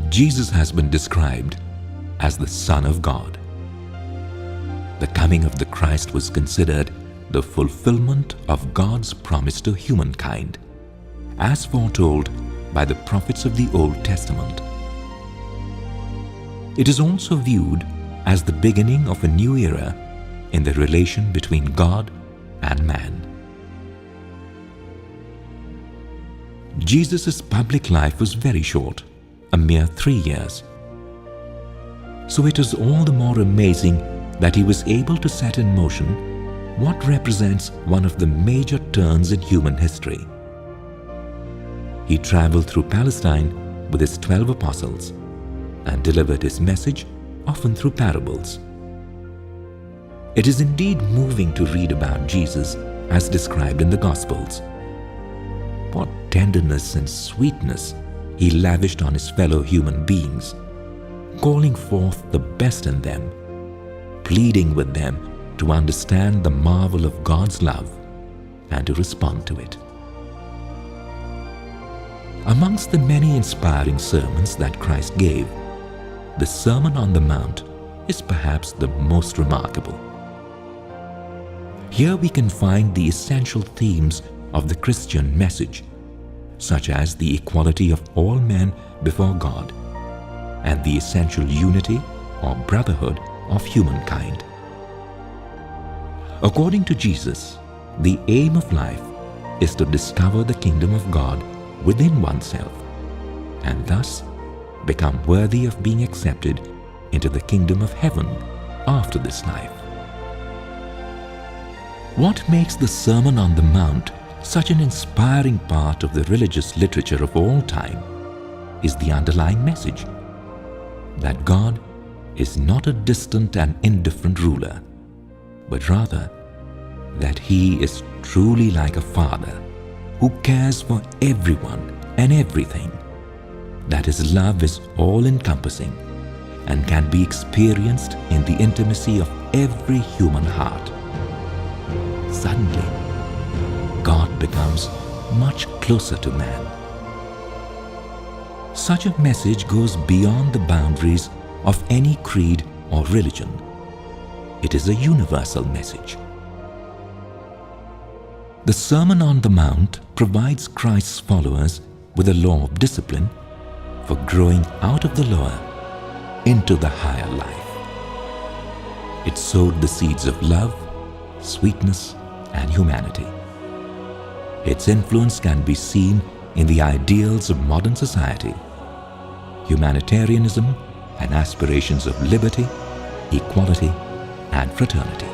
Jesus has been described as the Son of God. The coming of the Christ was considered the fulfillment of God's promise to humankind, as foretold by the prophets of the Old Testament. It is also viewed as the beginning of a new era in the relation between God and man. Jesus' public life was very short, a mere 3 years. So it is all the more amazing that he was able to set in motion what represents one of the major turns in human history. He traveled through Palestine with his 12 apostles and delivered his message often through parables. It is indeed moving to read about Jesus as described in the Gospels. What tenderness and sweetness he lavished on his fellow human beings, calling forth the best in them, pleading with them to understand the marvel of God's love and to respond to it. Amongst the many inspiring sermons that Christ gave, the Sermon on the Mount is perhaps the most remarkable. Here we can find the essential themes of the Christian message, such as the equality of all men before God and the essential unity or brotherhood of humankind. According to Jesus, the aim of life is to discover the kingdom of God within oneself and thus become worthy of being accepted into the kingdom of heaven after this life. What makes the Sermon on the Mount such an inspiring part of the religious literature of all time is the underlying message that God is not a distant and indifferent ruler, but rather that He is truly like a Father who cares for everyone and everything, that His love is all-encompassing and can be experienced in the intimacy of every human heart. Suddenly, God becomes much closer to man. Such a message goes beyond the boundaries of any creed or religion. It is a universal message. The Sermon on the Mount provides Christ's followers with a law of discipline for growing out of the lower into the higher life. It sowed the seeds of love, sweetness, and humanity. Its influence can be seen in the ideals of modern society, humanitarianism and aspirations of liberty, equality, and fraternity.